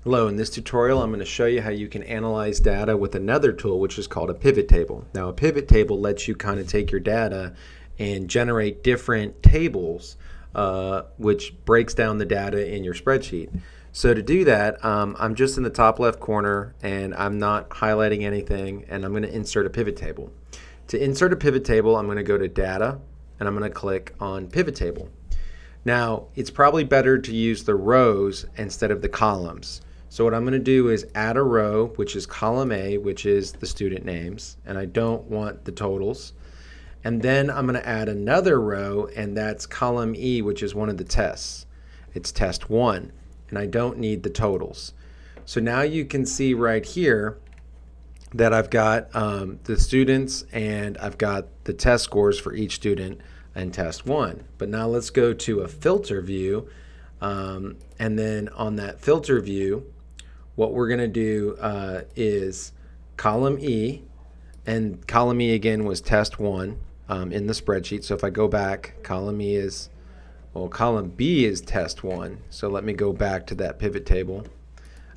Hello, in this tutorial I'm going to show you how you can analyze data with another tool which is called a pivot table. Now a pivot table lets you kind of take your data and generate different tables which breaks down the data in your spreadsheet. So to do that, I'm just in the top left corner and I'm not highlighting anything, and I'm going to insert a pivot table. To insert a pivot table, I'm going to go to Data and I'm going to click on Pivot Table. Now it's probably better to use the rows instead of the columns. So what I'm going to do is add a row, which is column A, which is the student names, and I don't want the totals. And then I'm going to add another row, and that's column E, which is one of the tests. It's test 1, and I don't need the totals. So now you can see right here that I've got the students and I've got the test scores for each student in test 1. But now let's go to a filter view, and then on that filter view, what we're going to do is column E, and column E again was test 1 in the spreadsheet. So if I go back, column E is, well, column B is test 1. So let me go back to that pivot table,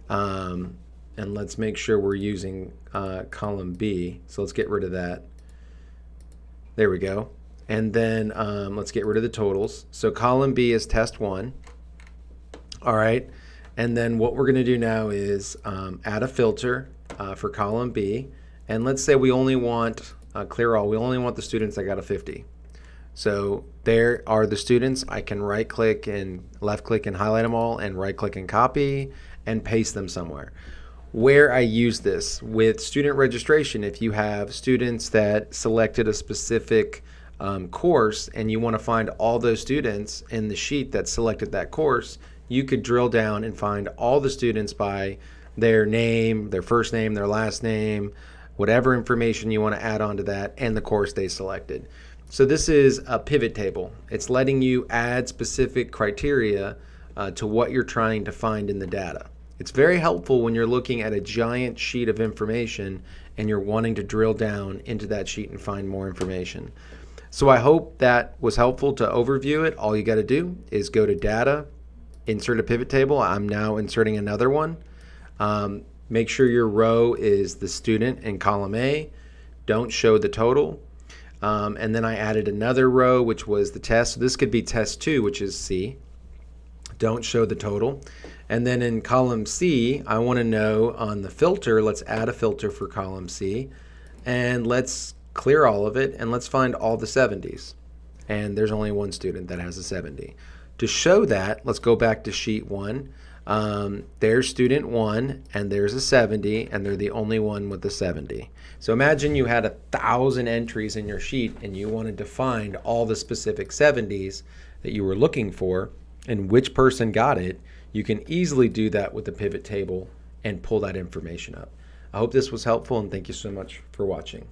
and let's make sure we're using column B. So let's get rid of that. There we go. And then let's get rid of the totals. So column B is test 1. All right. And then what we're going to do now is add a filter for column B. And let's say we only want clear all. We only want the students that got a 50. So there are the students. I can right click and left click and highlight them all, and right click and copy and paste them somewhere. Where I use this with student registration, if you have students that selected a specific course and you want to find all those students in the sheet that selected that course, you could drill down and find all the students by their name, their first name, their last name, whatever information you want to add on to that, and the course they selected. So this is a pivot table. It's letting you add specific criteria to what you're trying to find in the data. It's very helpful when you're looking at a giant sheet of information and you're wanting to drill down into that sheet and find more information. So I hope that was helpful to overview it. All you got to do is go to Data, insert a pivot table. I'm now inserting another one. Make sure your row is the student in column A. Don't show the total. And then I added another row, which was the test. So this could be test 2, which is C. Don't show the total. And then in column C, I want to know on the filter, let's add a filter for column C. And let's clear all of it, and let's find all the 70s. And there's only one student that has a 70. To show that, let's go back to sheet 1. There's student 1 and there's a 70, and they're the only one with the 70. So imagine you had 1,000 entries in your sheet and you wanted to find all the specific 70s that you were looking for and which person got it. You can easily do that with the pivot table and pull that information up. I hope this was helpful, and thank you so much for watching.